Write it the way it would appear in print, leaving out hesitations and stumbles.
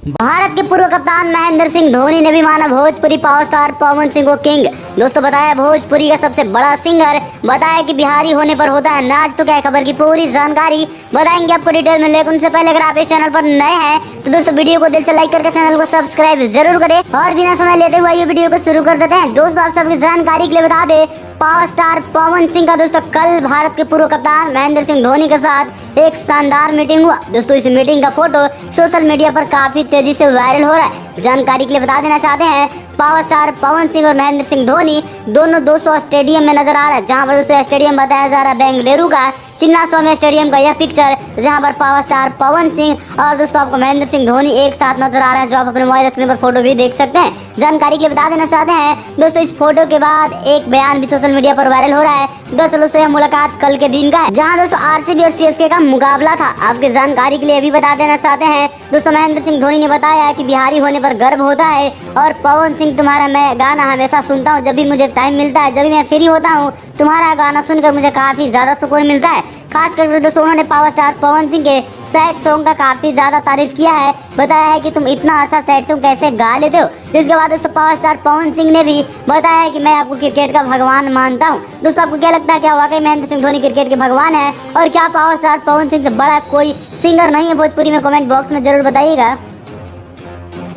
भारत के पूर्व कप्तान महेंद्र सिंह धोनी ने भी माना भोजपुरी पावर स्टार पवन सिंह को किंग। दोस्तों बताया भोजपुरी का सबसे बड़ा सिंगर, बताया कि बिहारी होने पर होता है नाच। तो क्या है खबर की पूरी जानकारी बताएंगे आपको डिटेल में, लेकिन उनसे पहले अगर आप इस चैनल पर नए हैं तो दोस्तों वीडियो को दिल से लाइक करके चैनल को सब्सक्राइब जरूर करें। और बिना समय लेते हुए ये वीडियो को शुरू कर देते हैं। दोस्तों आप सबकी जानकारी के लिए बता दें, पावर स्टार पवन सिंह का दोस्तों कल भारत के पूर्व कप्तान महेंद्र सिंह धोनी के साथ एक शानदार मीटिंग हुआ। दोस्तों इस मीटिंग का फोटो सोशल मीडिया पर काफी तेजी से वायरल हो रहा है। जानकारी के लिए बता देना चाहते हैं, पावर स्टार पवन सिंह और महेंद्र सिंह धोनी दोनों दोस्तों स्टेडियम में नजर आ रहे हैं, जहां पर दोस्तों स्टेडियम बताया जा रहा है बेंगलुरु का चिन्नास्वामी स्टेडियम का यह पिक्चर, जहां पर पावर स्टार पवन सिंह और दोस्तों आपको महेंद्र सिंह धोनी एक साथ नजर आ रहे हैं, जो आप अपने मोबाइल स्क्रीन पर फोटो भी देख सकते हैं। जानकारी के लिए बता देना चाहते हैं दोस्तों, इस फोटो के बाद एक बयान भी सोशल मीडिया पर वायरल हो रहा है। दोस्तों यह मुलाकात कल के दिन का है, जहां दोस्तों आरसीबी और सीएसके का मुकाबला था। आपके जानकारी के लिए भी बता देना चाहते हैं दोस्तों, महेंद्र सिंह धोनी ने बताया कि बिहारी होने पर गर्व होता है और पवन सिंह तुम्हारा मैं गाना हमेशा सुनता हूँ, जब भी मुझे टाइम मिलता है, जब भी मैं फ्री होता हूँ, तुम्हारा गाना सुनकर मुझे काफी ज्यादा सुकून मिलता है। खास करके दोस्तों उन्होंने पावर स्टार पवन सिंह के सैड सॉन्ग का काफी ज्यादा तारीफ किया है, बताया है कि तुम इतना अच्छा सैड सॉन्ग कैसे गा लेते हो। जिसके बाद दोस्तों पावर स्टार पवन सिंह ने भी बताया है कि मैं आपको क्रिकेट का भगवान मानता हूं। दोस्तों आपको क्या लगता है, क्या वाकई महेंद्र सिंह धोनी क्रिकेट के भगवान है और क्या पावर स्टार पवन सिंह से बड़ा कोई सिंगर नहीं है भोजपुरी में? कमेंट बॉक्स में जरूर बताइएगा।